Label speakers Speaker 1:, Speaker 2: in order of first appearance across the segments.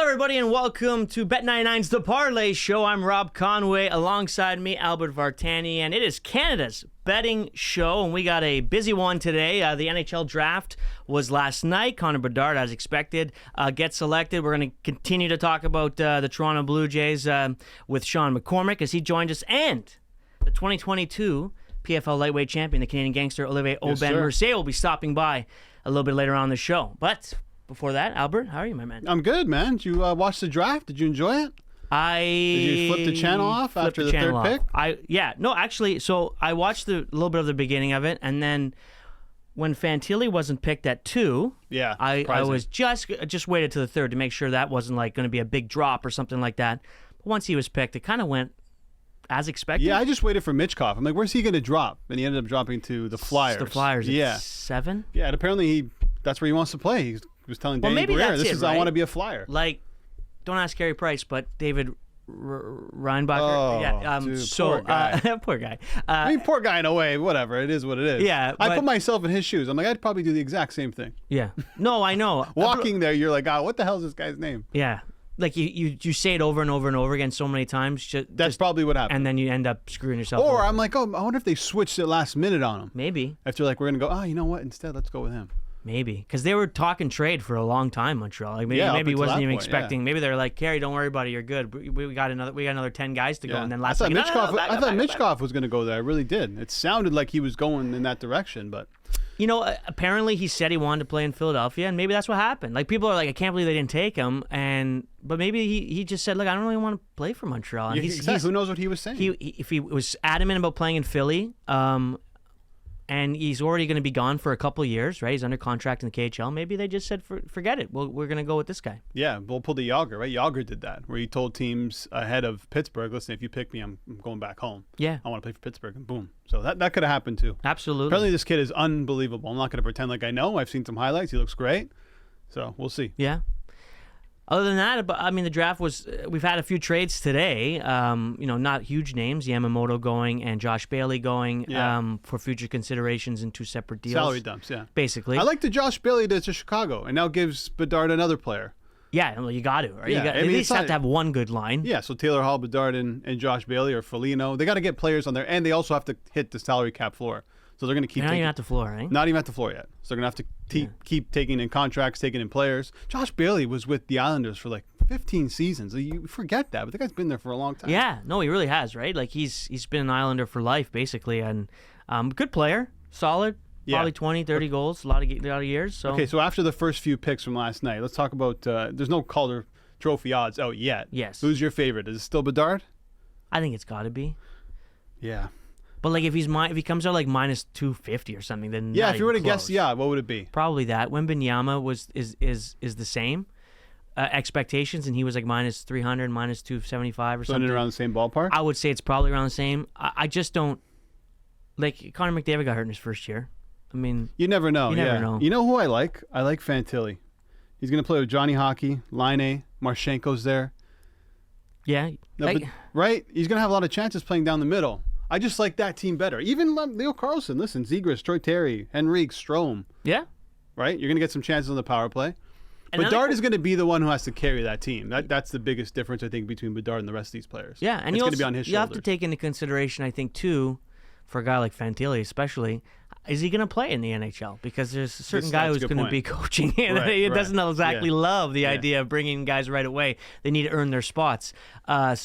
Speaker 1: everybody, and welcome to Bet99's The Parleh Show. I'm Rob Conway. Alongside me, Albert Vartanian. It is Canada's betting show, and we got a busy one today. The NHL Draft was last night. Connor Bedard, as expected, gets selected. We're going to continue to talk about the Toronto Blue Jays with Shawn McCormick as he joined us, and the 2022 PFL lightweight champion, the Canadian gangster Olivier Aubin-Mercier, will be stopping by a little bit later on in the show. But before that, Albert, how are you, my man?
Speaker 2: I'm good, man. Did you watch the draft? Did you enjoy it? Did you flip the channel off after the third pick? So I watched a little bit of the beginning of it, and then when Fantilli wasn't picked at 2, I was just waited to the third to make sure that wasn't like going to be a big drop or something like that. But once he was picked, it kind of went as expected. Yeah, I just waited for Mitchkov. I'm like, where's he going to drop? And he ended up dropping to the Flyers.
Speaker 1: The Flyers at 7?
Speaker 2: Yeah, and apparently that's where he wants to play. He was telling Danny Briere, I want to be a Flyer.
Speaker 1: Like, don't ask Carey Price, but David Reinbacher.
Speaker 2: Oh, dude, poor guy.
Speaker 1: Poor guy.
Speaker 2: I mean, poor guy in a way. Whatever. It is what it is.
Speaker 1: Yeah.
Speaker 2: I put myself in his shoes. I'm like, I'd probably do the exact same thing.
Speaker 1: Yeah. No, I know.
Speaker 2: Walking there, you're like, what the hell is this guy's name?
Speaker 1: Yeah. Like, you say it over and over and over again so many times.
Speaker 2: That's probably what happened.
Speaker 1: And then you end up screwing yourself
Speaker 2: Or
Speaker 1: over.
Speaker 2: I'm like, I wonder if they switched it last minute on him.
Speaker 1: Maybe.
Speaker 2: After like, we're going to go, you know what? Instead, let's go with him.
Speaker 1: Maybe. Because they were talking trade for a long time, Montreal. Like maybe he wasn't even expecting. Maybe they're like, Carey, don't worry about it. You're good. We got another 10 guys to go. And then last
Speaker 2: I thought Mitchkov was going to go there. I really did. It sounded like he was going in that direction, but...
Speaker 1: You know, apparently he said he wanted to play in Philadelphia, and maybe that's what happened. Like, people are like, I can't believe they didn't take him, but maybe he just said, look, I don't really want to play for Montreal. And
Speaker 2: who knows what he was saying?
Speaker 1: If he was adamant about playing in Philly, and he's already going to be gone for a couple of years, right? He's under contract in the KHL. Maybe they just said, forget it. We're going to go with this guy.
Speaker 2: Yeah, we'll pull the Yager, right? Yager did that, where he told teams ahead of Pittsburgh, listen, if you pick me, I'm going back home.
Speaker 1: Yeah.
Speaker 2: I want to play for Pittsburgh, and boom. So that could have happened too.
Speaker 1: Absolutely.
Speaker 2: Apparently this kid is unbelievable. I'm not going to pretend like I know. I've seen some highlights. He looks great. So we'll see.
Speaker 1: Yeah. Other than that, I mean, the draft was. We've had a few trades today. Not huge names. Yamamoto going and Josh Bailey going for future considerations in 2 separate deals.
Speaker 2: Salary dumps, yeah.
Speaker 1: Basically.
Speaker 2: I like the Josh Bailey to Chicago, and now gives Bedard another player.
Speaker 1: Yeah, well, you got to, right?
Speaker 2: Yeah,
Speaker 1: you got, at least have to have one good line.
Speaker 2: Yeah, so Taylor Hall, Bedard, and Josh Bailey or Foligno. They got to get players on there, and they also have to hit the salary cap floor. So they're going to keep
Speaker 1: not even at the floor, right?
Speaker 2: Not even at the floor yet. So they're going to have to keep taking in contracts, taking in players. Josh Bailey was with the Islanders for like 15 seasons. You forget that, but the guy's been there for a long time.
Speaker 1: Yeah, no, he really has, right? Like he's been an Islander for life, basically, and good player, solid, probably 20, 30 goals, a lot of years. So
Speaker 2: okay, so after the first few picks from last night, let's talk about. There's no Calder Trophy odds out yet.
Speaker 1: Yes.
Speaker 2: Who's your favorite? Is it still Bedard? I
Speaker 1: think it's got to be.
Speaker 2: Yeah.
Speaker 1: But like if he comes out like minus 250 or something, then
Speaker 2: if you were to guess, what would it be?
Speaker 1: Probably that. Wembanyama is the same expectations, and he was like minus 300, minus 275 or something.
Speaker 2: Around the same ballpark.
Speaker 1: I would say it's probably around the same. I just don't like Connor McDavid got hurt in his first year. I mean,
Speaker 2: you never know.
Speaker 1: You never know.
Speaker 2: You know who I like? I like Fantilli. He's going to play with Johnny Hockey, Line, Marchenko's there.
Speaker 1: Yeah,
Speaker 2: right. He's going to have a lot of chances playing down the middle. I just like that team better. Even Leo Carlson. Listen, Zegras, Troy Terry, Henrique, Strome.
Speaker 1: Yeah.
Speaker 2: Right? You're going to get some chances on the power play. And Bedard is going to be the one who has to carry that team. That's the biggest difference, I think, between Bedard and the rest of these players.
Speaker 1: Yeah, and
Speaker 2: it's going to be on his shoulders.
Speaker 1: You have to take into consideration, I think, too, for a guy like Fantilli especially, is he going to play in the NHL? Because there's a certain guy who's going to be coaching, and he doesn't exactly love the idea of bringing guys right away. They need to earn their spots. I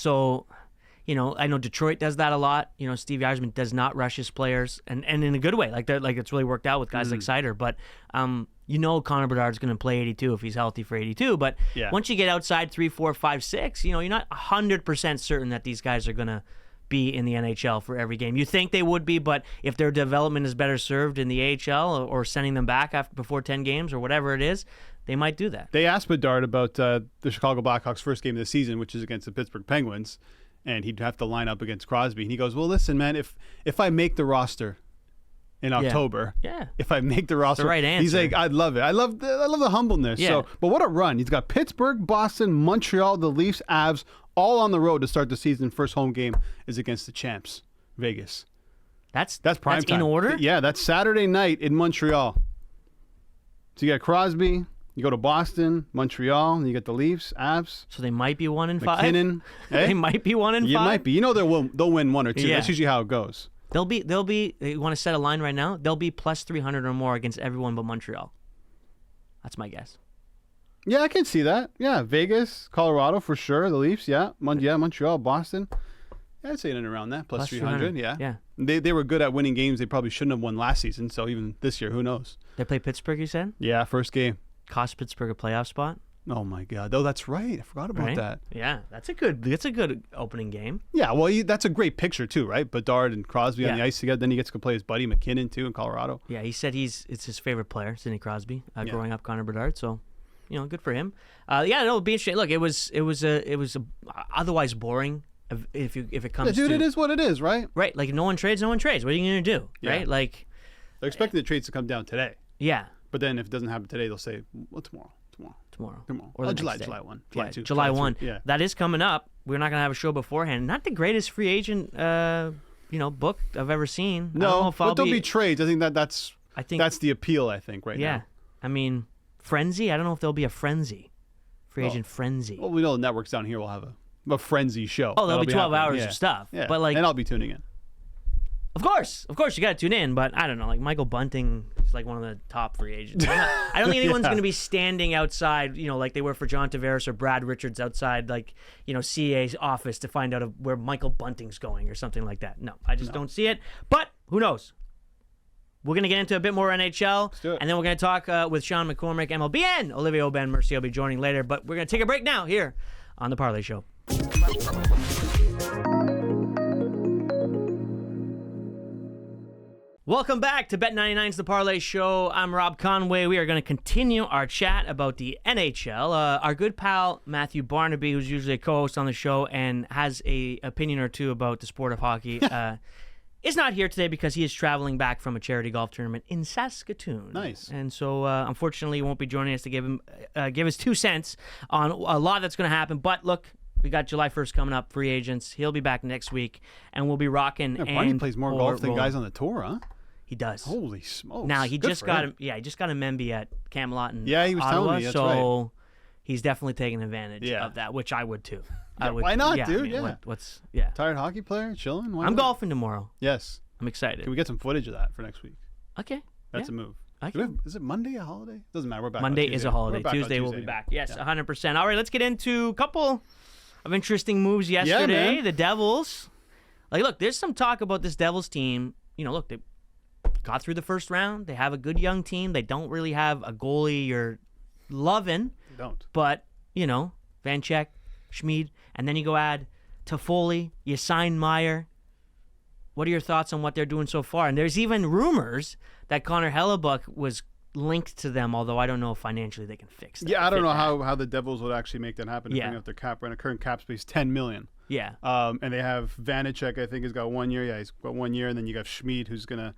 Speaker 1: know Detroit does that a lot. Steve Yzerman does not rush his players, and in a good way. Like it's really worked out with guys like Seider. But Connor Bedard's going to play 82 if he's healthy for 82. But once you get outside 3, 4, 5, 6, you're not 100% certain that these guys are going to be in the NHL for every game. You think they would be, but if their development is better served in the AHL or sending them back before 10 games or whatever it is, they might do that.
Speaker 2: They asked Bedard about the Chicago Blackhawks' first game of the season, which is against the Pittsburgh Penguins. And he'd have to line up against Crosby. And he goes, well, listen, man, if I make the roster in October, if I make the roster,
Speaker 1: the right answer.
Speaker 2: He's like, I'd love it. I love the humbleness.
Speaker 1: Yeah.
Speaker 2: So, but what a run. He's got Pittsburgh, Boston, Montreal, the Leafs, Avs, all on the road to start the season. First home game is against the champs, Vegas.
Speaker 1: That's
Speaker 2: prime time.
Speaker 1: In order?
Speaker 2: Yeah, that's Saturday night in Montreal. So you got Crosby, You go to Boston, Montreal, and you get the Leafs, Avs.
Speaker 1: So they might be 1-5.
Speaker 2: McKinnon.
Speaker 1: They might be 1-5.
Speaker 2: You might be. You know they'll win 1 or 2. Yeah. That's usually how it goes.
Speaker 1: They'll be. You want to set a line right now? They'll be plus 300 or more against everyone but Montreal. That's my guess.
Speaker 2: Yeah, I can see that. Yeah, Vegas, Colorado for sure. The Leafs, yeah. Montreal, Boston. Yeah, I'd say in and around that. Plus 300, yeah. They were good at winning games they probably shouldn't have won last season, so even this year, who knows?
Speaker 1: They play Pittsburgh, you said?
Speaker 2: Yeah, first game.
Speaker 1: Cost Pittsburgh a playoff spot?
Speaker 2: Oh my God! Oh, that's right. I forgot about that.
Speaker 1: Yeah, that's a good opening game.
Speaker 2: Yeah, well, that's a great picture too, right? Bedard and Crosby on the ice together. Then he gets to play his buddy McKinnon too in Colorado.
Speaker 1: Yeah, he said it's his favorite player, Sidney Crosby, growing up, Connor Bedard. So, good for him. It'll be interesting. Look, it was a otherwise boring. If it comes,
Speaker 2: dude, it is what it is, right?
Speaker 1: Right, like no one trades. What are you gonna do, right? Like,
Speaker 2: they're expecting the trades to come down today.
Speaker 1: Yeah,
Speaker 2: but then if it doesn't happen today, they'll say, well, tomorrow.
Speaker 1: Or
Speaker 2: July 1.
Speaker 1: July 1. Yeah. That is coming up. We're not going to have a show beforehand. Not the greatest free agent book I've ever seen.
Speaker 2: No, but there'll be trades. I think that's the appeal, right now.
Speaker 1: Yeah. I mean, frenzy. I don't know if there'll be a frenzy. Free agent frenzy.
Speaker 2: Well, we know the networks down here will have a frenzy show.
Speaker 1: Oh, there'll be 12 hours of stuff.
Speaker 2: Yeah.
Speaker 1: But
Speaker 2: and I'll be tuning in.
Speaker 1: Of course, you got to tune in, but I don't know, like Michael Bunting is like one of the top free agents. I don't think anyone's going to be standing outside, like they were for John Tavares or Brad Richards outside, like, CA's office to find out where Michael Bunting's going or something like that. No, I just don't see it, but who knows? We're going to get into a bit more NHL, and then we're going to talk with Shawn McCormick, MLB, and Olivier Aubin-Mercier will be joining later, but we're going to take a break now here on The Parleh Show. Welcome back to Bet99's The Parleh Show. I'm Rob Conway. We are going to continue our chat about the NHL. Our good pal, Matthew Barnaby, who's usually a co-host on the show and has an opinion or two about the sport of hockey, is not here today because he is traveling back from a charity golf tournament in Saskatoon.
Speaker 2: Nice.
Speaker 1: And so, unfortunately, he won't be joining us to give his 2 cents on a lot that's going to happen. But look, we got July 1st coming up, free agents. He'll be back next week, and we'll be rocking.
Speaker 2: Yeah, Barney plays more golf than guys on the tour, huh?
Speaker 1: He does.
Speaker 2: Holy smokes!
Speaker 1: Now he just got him. Yeah, he just got a Memby at Camelot and
Speaker 2: he was
Speaker 1: Ottawa,
Speaker 2: telling me. That's
Speaker 1: so
Speaker 2: right.
Speaker 1: He's definitely taking advantage of that, which I would too.
Speaker 2: Yeah, why not, dude?
Speaker 1: What's
Speaker 2: tired hockey player chilling?
Speaker 1: I'm golfing tomorrow.
Speaker 2: Yes,
Speaker 1: I'm excited.
Speaker 2: Can we get some footage of that for next week?
Speaker 1: Okay,
Speaker 2: that's a move. Is it Monday a holiday? Doesn't matter. We're back.
Speaker 1: Monday is a holiday. Tuesday we'll be back. Yes, 100%. All right, let's get into a couple of interesting moves yesterday. The Devils. Look, there's some talk about this Devils team. Look, they got through the first round. They have a good young team. They don't really have a goalie you're loving.
Speaker 2: They don't.
Speaker 1: But, Vancheck, Schmid, and then you go add Toffoli, you sign Meyer. What are your thoughts on what they're doing so far? And there's even rumors that Connor Hellebuck was linked to them, although I don't know if financially they can fix that.
Speaker 2: Yeah, I don't know how the Devils would actually make that happen to bring up their cap. Right, a current cap space $10 million.
Speaker 1: Yeah.
Speaker 2: And they have Vanacek, I think, has got 1 year. Yeah, he's got 1 year, and then you got Schmid, who's gonna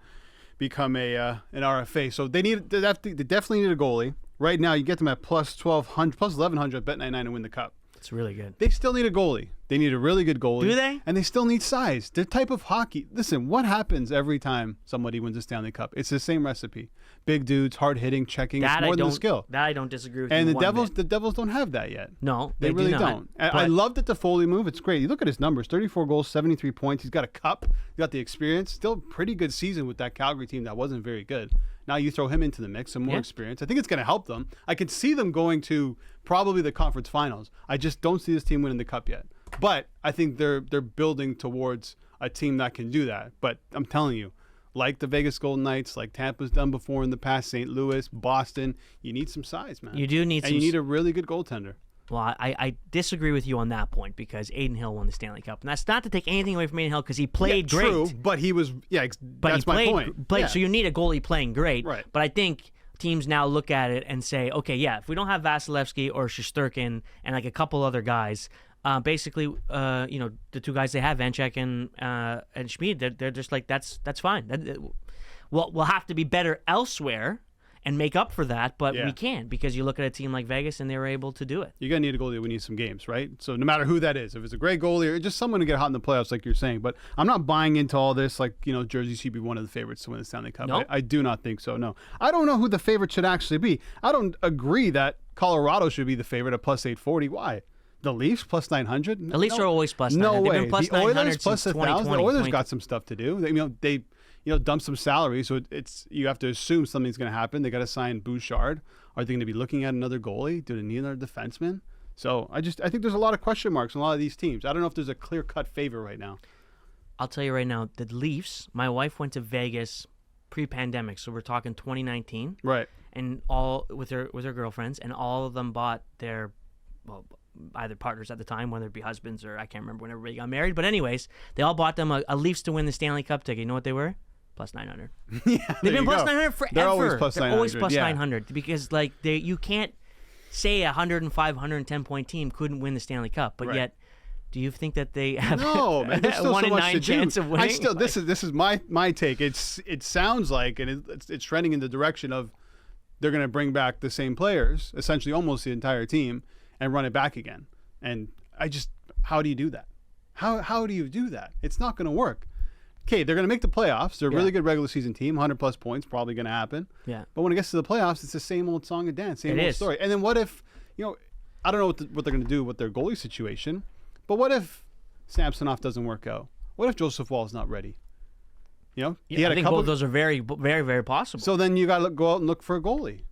Speaker 2: become an RFA. So they definitely need a goalie. Right now, you get them at plus 1,200, plus 1,100 at Bet99 to win the cup.
Speaker 1: It's really good.
Speaker 2: They still need a goalie. They need a really good goalie.
Speaker 1: Do they?
Speaker 2: And they still need size. Their type of hockey. Listen, what happens every time somebody wins a Stanley Cup? It's the same recipe. Big dudes, hard hitting, checking. It's more than the skill.
Speaker 1: That I don't disagree with.
Speaker 2: And
Speaker 1: the
Speaker 2: Devils don't have that yet.
Speaker 1: No,
Speaker 2: they really don't. I love the Toffoli move. It's great. You look at his numbers: 34 goals, 73 points. He's got a cup. He's got the experience. Still pretty good season with that Calgary team that wasn't very good. Now you throw him into the mix, some more experience. I think it's going to help them. I can see them going to probably the conference finals. I just don't see this team winning the cup yet. But I think they're building towards a team that can do that. But I'm telling you, like the Vegas Golden Knights, like Tampa's done before in the past, St. Louis, Boston, you need some size, man.
Speaker 1: You do need
Speaker 2: and you need a really good goaltender.
Speaker 1: Well, I disagree with you on that point because Adin Hill won the Stanley Cup. And that's not to take anything away from Adin Hill because he played great.
Speaker 2: True, but he was, that's my point.
Speaker 1: So you need a goalie playing great.
Speaker 2: Right.
Speaker 1: But I think teams now look at it and say, okay, if we don't have Vasilevsky or Shesterkin and like a couple other guys, basically, the two guys they have, Vancheck and Schmid, they're just like, that's fine. We'll have to be better elsewhere. and make up for that, but we can't because you look at a team like Vegas and they were able to do it.
Speaker 2: You're going to need a goalie when you need some games, right? So no matter who that is, if it's a great goalie or just someone to get hot in the playoffs like you're saying, but I'm not buying into all this like, Jersey should be one of the favorites to win the Stanley Cup.
Speaker 1: Nope.
Speaker 2: I do not think so, no. I don't know who the favorite should actually be. I don't agree that Colorado should be the favorite at plus 840. Why? The Leafs plus 900?
Speaker 1: The Leafs are always plus 900.
Speaker 2: No way.
Speaker 1: They've been plus
Speaker 2: the Oilers
Speaker 1: 900
Speaker 2: plus
Speaker 1: since
Speaker 2: 1,000. The
Speaker 1: 2020.
Speaker 2: Oilers got some stuff to do. They dump some salary, so it's you have to assume something's going to happen. They got to sign Bouchard. Are they going to be looking at another goalie? Do they need another defenseman? So I think there's a lot of question marks on a lot of these teams. I don't know if there's a clear-cut favor right now.
Speaker 1: I'll tell you right now, the Leafs, my wife went to Vegas pre-pandemic, so we're talking 2019.
Speaker 2: Right.
Speaker 1: And all with her girlfriends, and all of them bought their either partners at the time, whether it be husbands or I can't remember when everybody got married. But anyways, they all bought them a Leafs to win the Stanley Cup ticket. You know what they were? Plus 900.
Speaker 2: Yeah,
Speaker 1: they've been plus 900 forever.
Speaker 2: They're always plus 900.
Speaker 1: They're always plus 900 because you can't say a 105, 110 point team couldn't win the Stanley Cup, but yet. Do you think that they have
Speaker 2: no, man, there's still
Speaker 1: 1
Speaker 2: so
Speaker 1: in
Speaker 2: much
Speaker 1: 9
Speaker 2: to
Speaker 1: chance
Speaker 2: do.
Speaker 1: of winning?
Speaker 2: This is my take. It sounds like, and it's trending in the direction of they're going to bring back the same players, essentially almost the entire team, and run it back again. And how do you do that? How do you do that? It's not going to work. Okay, they're going to make the playoffs. They're a really good regular season team. 100-plus points, probably going to happen.
Speaker 1: Yeah.
Speaker 2: But when it gets to the playoffs, it's the same old song and dance, same old story. And then what if, I don't know what they're going to do with their goalie situation, but what if Samsonov doesn't work out? What if Joseph Woll's not ready?
Speaker 1: I think both of those are very, very, very possible.
Speaker 2: So then you got to go out and look for a goalie.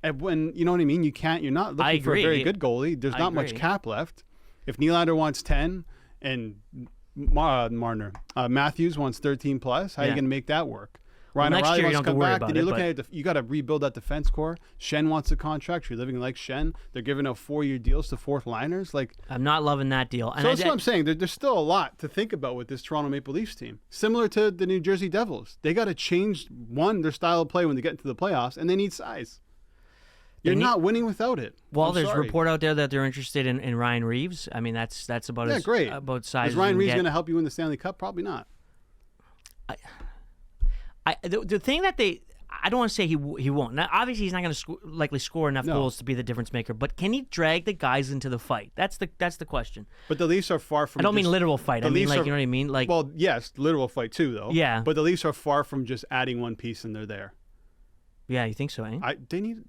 Speaker 2: And when, you know what I mean? You're not looking for a very good goalie. There's not much cap left. If Nylander wants 10 and Marner. Matthews wants 13 plus. How are you going to make that work? Ryan O'Reilly wants to come back. Then you're looking at you got to rebuild that defense core. Shen wants a contract. You're living like Shen. They're giving out 4-year deals to fourth liners.
Speaker 1: I'm not loving that deal.
Speaker 2: So that's what I'm saying. There's still a lot to think about with this Toronto Maple Leafs team. Similar to the New Jersey Devils. They got to change their style of play when they get into the playoffs, and they need size. You're not winning without it.
Speaker 1: Well, there's a report out there that they're interested in Ryan Reeves. I mean, that's about about size.
Speaker 2: Is Ryan Reeves going to help you win the Stanley Cup? Probably not.
Speaker 1: The thing that I don't want to say he won't. Now, obviously, he's not going to likely score enough goals to be the difference maker. But can he drag the guys into the fight? That's the question.
Speaker 2: But the Leafs are far from.
Speaker 1: I don't mean literal fight. I mean, you know what I mean?
Speaker 2: Well, yes, literal fight too, though.
Speaker 1: Yeah.
Speaker 2: But the Leafs are far from just adding one piece and they're there.
Speaker 1: Yeah, you think so, eh?
Speaker 2: They need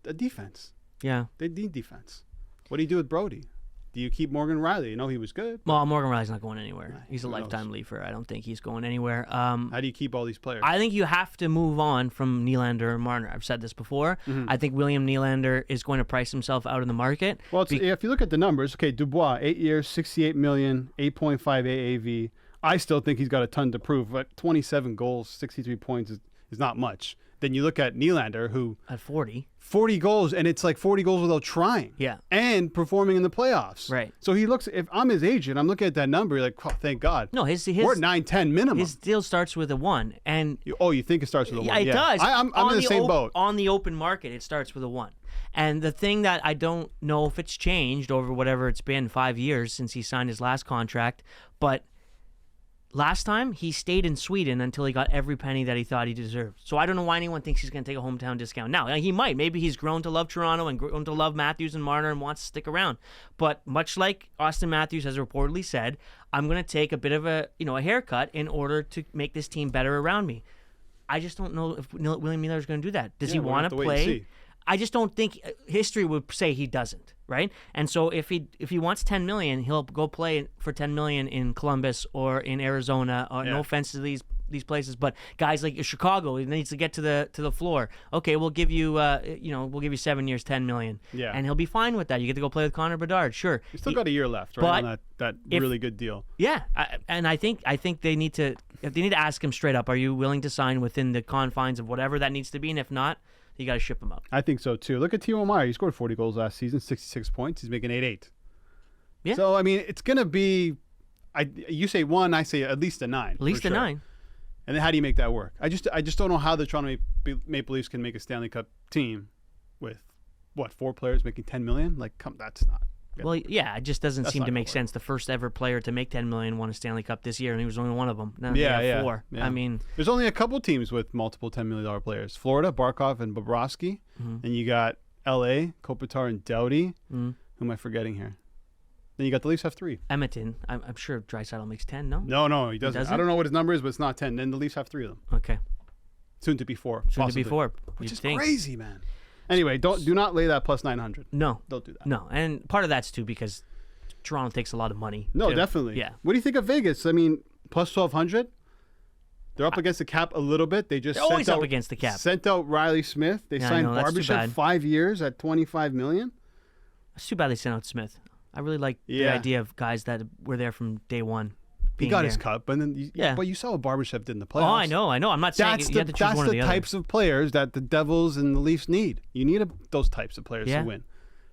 Speaker 2: a defense.
Speaker 1: Yeah.
Speaker 2: They need defense. What do you do with Brody? Do you keep Morgan Riley? You know he was good.
Speaker 1: Well, Morgan Riley's not going anywhere. He's a lifetime Leafer. I don't think he's going anywhere.
Speaker 2: How do you keep all these players?
Speaker 1: I think you have to move on from Nylander and Marner. I've said this before. Mm-hmm. I think William Nylander is going to price himself out in the market.
Speaker 2: Well, if you look at the numbers, okay, Dubois, 8 years, $68 million, 8.5 AAV. I still think he's got a ton to prove, but 27 goals, 63 points is not much. Then you look at Nylander, who
Speaker 1: at 40
Speaker 2: goals, and it's like 40 goals without trying.
Speaker 1: Yeah.
Speaker 2: And performing in the playoffs.
Speaker 1: Right.
Speaker 2: So he looks. If I'm his agent, I'm looking at that number. Like, oh, thank God.
Speaker 1: No, his
Speaker 2: we're at 9-10 minimum.
Speaker 1: His deal starts with a 1, and
Speaker 2: you think it starts with a 1?
Speaker 1: Yeah, it does.
Speaker 2: I'm in the same boat.
Speaker 1: On the open market, it starts with a 1. And the thing that I don't know if it's changed over whatever it's been 5 years since he signed his last contract, but. Last time, he stayed in Sweden until he got every penny that he thought he deserved. So I don't know why anyone thinks he's going to take a hometown discount. Now, he might. Maybe he's grown to love Toronto and grown to love Matthews and Marner and wants to stick around. But much like Austin Matthews has reportedly said, I'm going to take a bit of a haircut in order to make this team better around me. I just don't know if William Nylander is going to do that. Does he want to play? I just don't think history would say he doesn't, right? And so if he wants $10 million, he'll go play for $10 million in Columbus or in Arizona. No offense to these places, but guys like Chicago, he needs to get to the floor. Okay, we'll give you we'll give you 7 years, $10 million.
Speaker 2: Yeah,
Speaker 1: and he'll be fine with that. You get to go play with Connor Bedard. Sure,
Speaker 2: you still got a year left, right? On that really good deal.
Speaker 1: Yeah, and I think they need to ask him straight up. Are you willing to sign within the confines of whatever that needs to be? And if not, you got to ship him out.
Speaker 2: I think so, too. Look at Timo Meier. He scored 40 goals last season, 66 points. He's making 8-8.
Speaker 1: Yeah.
Speaker 2: So, I mean, it's going to be, you say 1, I say at least a 9.
Speaker 1: At least a 9.
Speaker 2: And then how do you make that work? I just don't know how the Toronto Maple Leafs can make a Stanley Cup team with, 4 players making $10 million? That's not.
Speaker 1: Well, yeah, it just doesn't seem to make sense. The first ever player to make $10 million won a Stanley Cup this year, and he was only one of them. Now they have 4.
Speaker 2: Yeah.
Speaker 1: I mean,
Speaker 2: there's only a couple teams with multiple $10 million players: Florida, Barkov, and Bobrovsky, and you got L.A., Kopitar, and Doughty. Who am I forgetting here? Then you got the Leafs have 3.
Speaker 1: Edmonton. I'm sure Draisaitl makes 10. No.
Speaker 2: No, he doesn't. I don't know what his number is, but it's not 10. Then the Leafs have 3 of them.
Speaker 1: Okay.
Speaker 2: Soon to be 4.
Speaker 1: Soon to be 4.
Speaker 2: Which is crazy, man. Anyway, do not lay that plus 900.
Speaker 1: No.
Speaker 2: Don't do that.
Speaker 1: No, and part of that's too because Toronto takes a lot of money.
Speaker 2: No,
Speaker 1: too.
Speaker 2: definitely.
Speaker 1: Yeah.
Speaker 2: What do you think of Vegas? I mean, plus 1,200. They're up against the cap a little bit. They're
Speaker 1: always up against the cap.
Speaker 2: Sent out Riley Smith. They signed Barbashev 5 years at $25 million.
Speaker 1: It's too bad they sent out Smith. I really like the idea of guys that were there from day one.
Speaker 2: He got his cup, but then but you saw what Barbashev did in the playoffs.
Speaker 1: Oh, I know. I'm not saying you have to choose one or the other.
Speaker 2: That's the types of players that the Devils and the Leafs need. You need those types of players to win.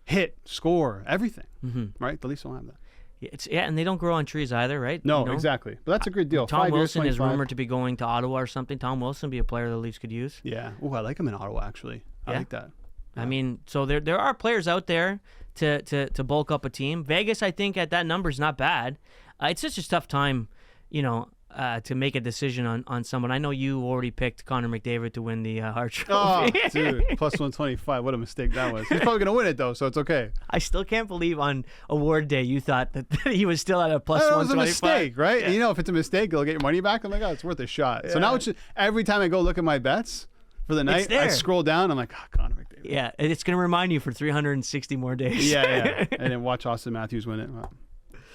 Speaker 2: Hit, score, everything. Right? The Leafs don't have that.
Speaker 1: And they don't grow on trees either, right?
Speaker 2: No, exactly. But that's a good deal.
Speaker 1: Tom
Speaker 2: 5
Speaker 1: Wilson
Speaker 2: years,
Speaker 1: is rumored to be going to Ottawa or something. Tom Wilson be a player the Leafs could use.
Speaker 2: Yeah. Oh, I like him in Ottawa, actually. I like that. Yeah.
Speaker 1: I mean, so there are players out there to bulk up a team. Vegas, I think, at that number is not bad. It's just a tough time, to make a decision on someone. I know you already picked Connor McDavid to win the Hart Trophy.
Speaker 2: Oh, dude, plus 125. What a mistake that was. He's probably going to win it, though, so it's okay.
Speaker 1: I still can't believe on award day you thought that he was still at a plus 125.
Speaker 2: It was a mistake, right? Yeah. And, if it's a mistake, you'll get your money back. I'm like, it's worth a shot. Yeah. So now it's just, every time I go look at my bets for the night, I scroll down. I'm like, Connor McDavid.
Speaker 1: Yeah, and it's going to remind you for 360 more days.
Speaker 2: Yeah. And then watch Austin Matthews win it.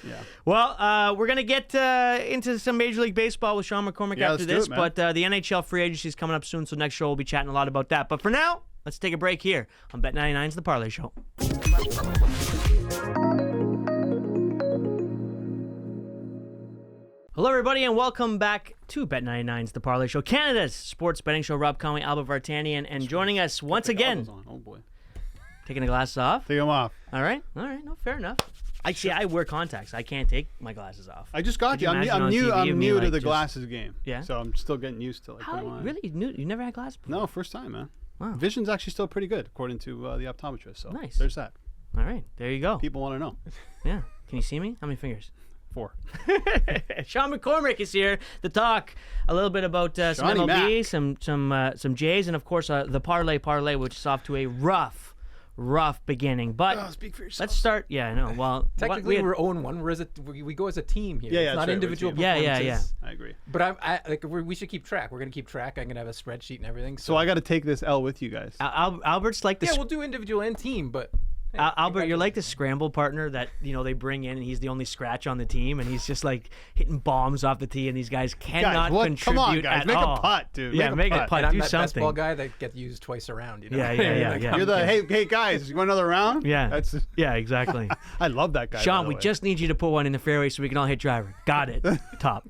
Speaker 2: Yeah.
Speaker 1: Well, we're going to get into some Major League Baseball with Shawn McCormick after this, but the NHL free agency is coming up soon, so next show we'll be chatting a lot about that. But for now, let's take a break here on Bet99's The Parleh Show. Hello, everybody, and welcome back to Bet99's The Parleh Show, Canada's sports betting show. Rob Conway, Albert Vartanian, and joining us once again.
Speaker 2: Oh, boy.
Speaker 1: Taking the glasses off?
Speaker 2: Take them off.
Speaker 1: All right. No, fair enough. I wear contacts. I can't take my glasses off.
Speaker 2: I just got you. I'm new to the glasses game.
Speaker 1: Yeah.
Speaker 2: So I'm still getting used to
Speaker 1: How really? You never had glasses before?
Speaker 2: No, first time, man.
Speaker 1: Wow.
Speaker 2: Vision's actually still pretty good, according to the optometrist. So
Speaker 1: nice.
Speaker 2: There's that.
Speaker 1: All right. There you go.
Speaker 2: People want to know.
Speaker 1: Yeah. Can you see me? How many fingers?
Speaker 2: 4.
Speaker 1: Shawn McCormick is here to talk a little bit about some MLB, some Jays, and of course the Parleh, which is off to a rough beginning. But
Speaker 2: speak for yourself.
Speaker 1: Let's start. Yeah, I know. Well,
Speaker 3: technically we're 0-1. We go as a team here.
Speaker 2: Yeah,
Speaker 3: it's not individual
Speaker 1: performances.
Speaker 3: Yeah.
Speaker 2: I agree.
Speaker 3: But we should keep track. We're gonna keep track. I'm gonna have a spreadsheet and everything.
Speaker 2: So I got to take this L with you guys.
Speaker 1: Albert's like the
Speaker 3: we'll do individual and team, but. Hey,
Speaker 1: Albert, you're like the scramble partner that they bring in, and he's the only scratch on the team, and he's just like hitting bombs off the tee, and these guys cannot contribute
Speaker 2: Come on, guys, make
Speaker 1: all.
Speaker 2: a putt, dude.
Speaker 1: Yeah, make a putt.
Speaker 3: And
Speaker 1: Do
Speaker 3: I'm that
Speaker 1: something.
Speaker 3: best ball guy that gets used twice around.
Speaker 1: Yeah.
Speaker 2: You're the hey guys, you want another round?
Speaker 1: Yeah, exactly.
Speaker 2: I love that guy.
Speaker 1: Sean, we just need you to put one in the fairway so we can all hit driver. Got it. Top.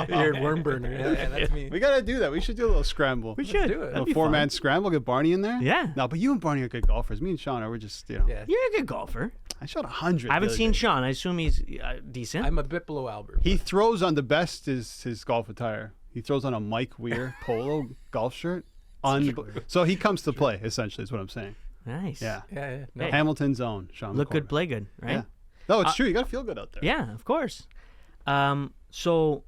Speaker 3: You're a worm burner. Yeah, that's me.
Speaker 2: We gotta do that. We should do a little scramble.
Speaker 1: We should
Speaker 3: do it.
Speaker 2: A 4-man scramble. Get Barney in there.
Speaker 1: Yeah.
Speaker 2: No, but you and Barney are good golfers. Me and Sean are just
Speaker 1: Yeah. You're a good golfer.
Speaker 2: I shot 100.
Speaker 1: I haven't seen Sean. I assume he's decent.
Speaker 3: I'm a bit below Albert.
Speaker 2: He throws on the best is his golf attire. He throws on a Mike Weir polo golf shirt. So he comes to play. Essentially, is what I'm saying.
Speaker 1: Nice.
Speaker 2: Yeah.
Speaker 3: Yeah.
Speaker 1: No. Hey.
Speaker 2: Hamilton's own Shawn
Speaker 1: Look
Speaker 2: McCormick.
Speaker 1: good, play good, right?
Speaker 2: Yeah. No, it's true. You got to feel good out there.
Speaker 1: Yeah, of course. So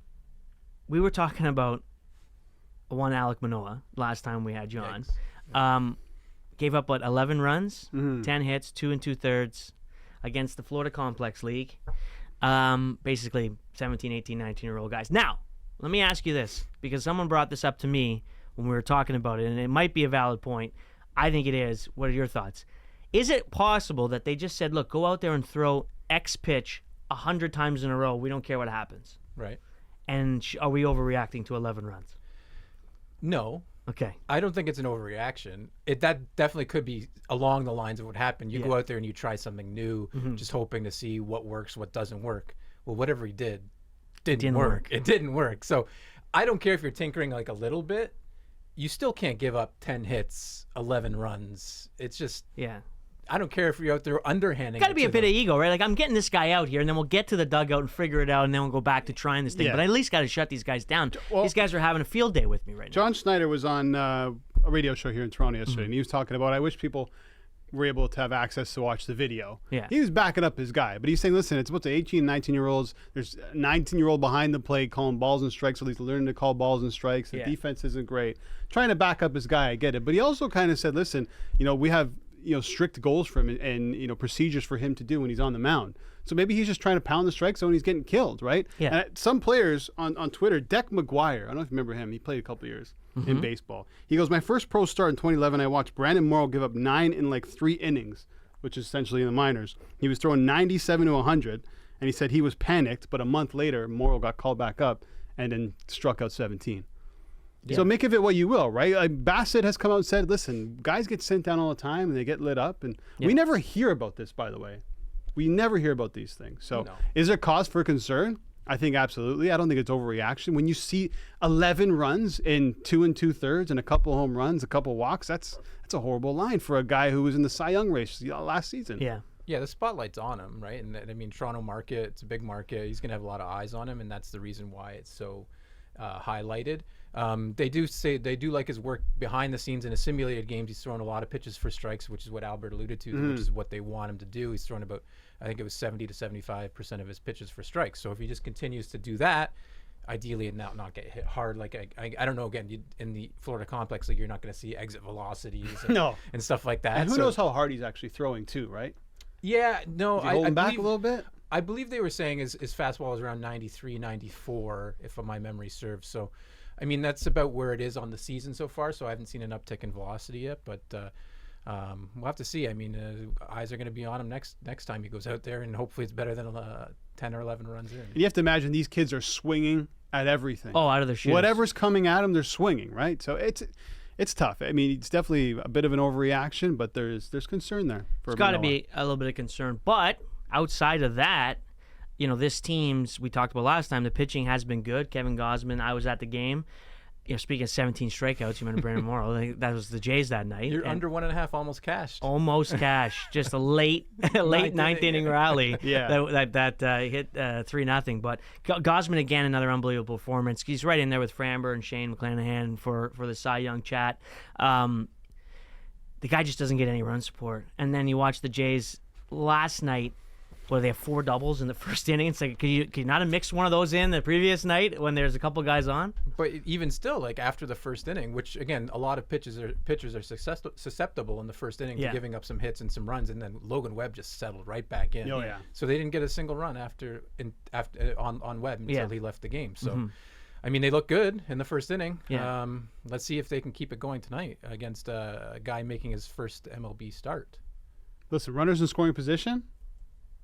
Speaker 1: we were talking about one Alek Manoah last time we had you on. Gave up 11 runs, 10 hits, 2 2/3 against the Florida Complex League. Basically 17, 18, 19-year-old guys. Now, let me ask you this, because someone brought this up to me when we were talking about it, and it might be a valid point. I think it is. What are your thoughts? Is it possible that they just said, look, go out there and throw X pitch 100 times in a row. We don't care what happens.
Speaker 3: Right.
Speaker 1: And are we overreacting to 11 runs?
Speaker 3: No.
Speaker 1: Okay.
Speaker 3: I don't think it's an overreaction. That definitely could be along the lines of what happened. You go out there and you try something new, just hoping to see what works, what doesn't work. Well, whatever he did didn't work. It didn't work. So I don't care if you're tinkering like a little bit. You still can't give up 10 hits, 11 runs. It's just...
Speaker 1: Yeah.
Speaker 3: I don't care if you're out there underhanding.
Speaker 1: Got to be a bit of ego, right? Like, I'm getting this guy out here, and then we'll get to the dugout and figure it out, and then we'll go back to trying this thing.
Speaker 2: Yeah.
Speaker 1: But I at least got to shut these guys down. Well, these guys are having a field day with me right now.
Speaker 2: John Schneider was on a radio show here in Toronto yesterday, and he was talking about, I wish people were able to have access to watch the video.
Speaker 1: Yeah.
Speaker 2: He was backing up his guy, but he's saying, listen, it's about the 18, 19-year-olds. There's a 19-year-old behind the plate calling balls and strikes, so he's learning to call balls and strikes. The defense isn't great. Trying to back up his guy, I get it. But he also kind of said, listen, we have strict goals for him and procedures for him to do when he's on the mound. So maybe he's just trying to pound the strike zone and he's getting killed, right?
Speaker 1: Yeah.
Speaker 2: And some players on Twitter, Deck McGuire, I don't know if you remember him. He played a couple years in baseball. He goes, my first pro start in 2011, I watched Brandon Morrow give up 9 in like 3 innings, which is essentially in the minors. He was throwing 97 to 100, and he said he was panicked, but a month later, Morrow got called back up and then struck out 17. Yeah. So make of it what you will, right? Like Bassett has come out and said, listen, guys get sent down all the time and they get lit up. And we never hear about this, by the way. We never hear about these things. So is there cause for concern? I think absolutely. I don't think it's overreaction. When you see 11 runs in 2 2/3 and a couple home runs, a couple walks, that's a horrible line for a guy who was in the Cy Young race last season.
Speaker 1: Yeah.
Speaker 3: Yeah, the spotlight's on him, right? And I mean, Toronto market, it's a big market. He's going to have a lot of eyes on him, and that's the reason why it's so highlighted. They do like his work behind the scenes in a simulated games. He's throwing a lot of pitches for strikes, which is what Albert alluded to, which is what they want him to do. He's throwing about, I think it was 70 to 75% of his pitches for strikes. So if he just continues to do that, ideally and not get hit hard. Like I don't know, again, in the Florida complex, like you're not going to see exit velocities and stuff like that.
Speaker 2: And who knows how hard he's actually throwing too, right?
Speaker 3: Yeah, no,
Speaker 2: I believe, back a little bit.
Speaker 3: I believe they were saying his fastball is around 93, 94, if my memory serves. So, I mean, that's about where it is on the season so far. So I haven't seen an uptick in velocity yet, but we'll have to see. I mean, eyes are going to be on him next time he goes out there, and hopefully it's better than 10 or 11 runs in.
Speaker 2: You have to imagine these kids are swinging at everything.
Speaker 1: Oh, out of their shoes.
Speaker 2: Whatever's coming at them, they're swinging, right? So it's tough. I mean, it's definitely a bit of an overreaction, but there's concern there.
Speaker 1: There's got to be a little bit of concern. But outside of that, this team's, we talked about last time, the pitching has been good. Kevin Gausman, I was at the game. Speaking of 17 strikeouts, you mentioned Brandon Morrow. That was the Jays that night.
Speaker 3: You're under 1.5, almost cashed.
Speaker 1: Almost cash. Just a late ninth inning rally that hit 3-0. But Gausman, again, another unbelievable performance. He's right in there with Framber and Shane McClanahan for the Cy Young chat. The guy just doesn't get any run support. And then you watch the Jays last night. They have 4 doubles in the first inning. It's like, can you not have mixed one of those in the previous night when there's a couple guys on?
Speaker 3: But even still, like after the first inning, which again, a lot of pitchers are susceptible in the first inning to giving up some hits and some runs, and then Logan Webb just settled right back in.
Speaker 2: Oh yeah.
Speaker 3: So they didn't get a single run after on Webb until he left the game. So, I mean, they look good in the first inning.
Speaker 1: Yeah.
Speaker 3: Let's see if they can keep it going tonight against a guy making his first MLB start.
Speaker 2: Listen, runners in scoring position.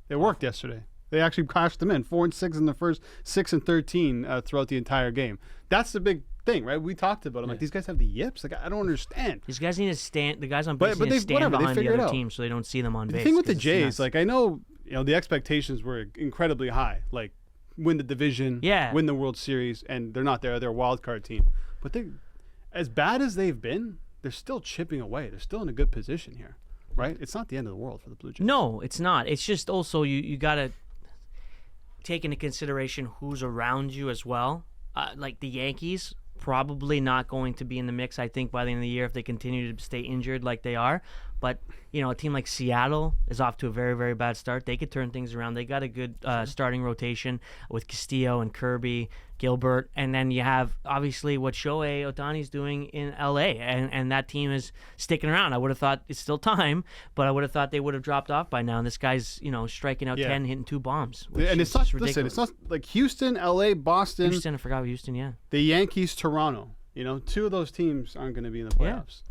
Speaker 2: It worked yesterday. They actually cashed them in 4 and 6 in the first, 6 and 13 throughout the entire game. That's the big thing, right? We talked about it. I'm like, these guys have the yips. Like, I don't understand.
Speaker 1: These guys need to stand. The guys on base need to stand behind the other team so they don't see them on base.
Speaker 2: The thing with the Jays, like I know, the expectations were incredibly high. Like, win the division, win the World Series, and they're not there. They're a wild card team. But they, as bad as they've been, they're still chipping away. They're still in a good position here. Right? It's not the end of the world for the Blue Jays.
Speaker 1: No, it's not. It's just also you got to take into consideration who's around you as well. Like the Yankees, probably not going to be in the mix, I think, by the end of the year if they continue to stay injured like they are. But, a team like Seattle is off to a very, very bad start. They could turn things around. They got a good starting rotation with Castillo and Kirby, Gilbert. And then you have, obviously, what Shohei Ohtani's doing in L.A. And that team is sticking around. I would have thought it's still time, but I would have thought they would have dropped off by now. And this guy's, striking out 10, hitting 2 bombs.
Speaker 2: And it's not, listen, it's not like Houston, L.A., Boston.
Speaker 1: Houston, I forgot Houston, yeah.
Speaker 2: The Yankees, Toronto. 2 of those teams aren't going to be in the playoffs.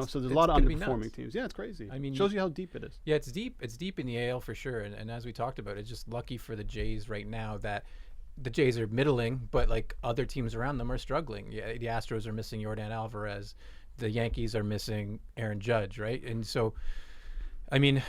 Speaker 2: So there's a lot of underperforming teams. Yeah, it's crazy. I mean, shows you how deep it is.
Speaker 3: Yeah, it's deep. It's deep in the AL for sure. And as we talked about, it's just lucky for the Jays right now that the Jays are middling, but like other teams around them are struggling. Yeah, the Astros are missing Yordan Alvarez. The Yankees are missing Aaron Judge, right? And so, I mean,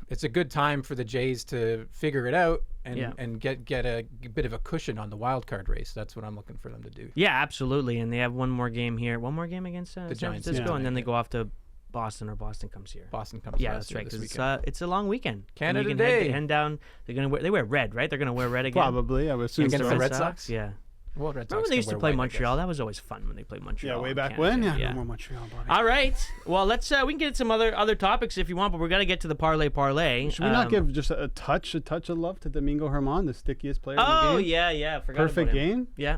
Speaker 3: it's a good time for the Jays to figure it out and get a bit of a cushion on the wild card race. That's what I'm looking for them to do.
Speaker 1: Yeah, absolutely. And they have one more game here. One more game against San Francisco, and then they go off to Boston, or Boston comes here.
Speaker 3: Boston comes.
Speaker 1: Yeah, that's right. Because it's a long weekend.
Speaker 3: Canada
Speaker 1: Day.
Speaker 3: Day.
Speaker 1: Head down. They wear red, right? They're gonna wear red again.
Speaker 2: Probably. I would assume
Speaker 3: against
Speaker 2: the
Speaker 3: Red Sox.
Speaker 1: Yeah.
Speaker 3: Well, Red Sox
Speaker 1: Remember when they used to play
Speaker 3: white,
Speaker 1: Montreal? That was always fun when they played Montreal.
Speaker 2: Yeah, way back
Speaker 1: Canada.
Speaker 2: when. Yeah, no more Montreal. Buddy.
Speaker 1: All right. Well, let's we can get some other topics if you want, but we're gonna get to the parlay.
Speaker 2: Should we not give just a touch of love to Domingo Germán, the stickiest player in the game?
Speaker 1: Oh yeah. Forgot
Speaker 2: Perfect
Speaker 1: about him.
Speaker 2: game.
Speaker 1: Yeah.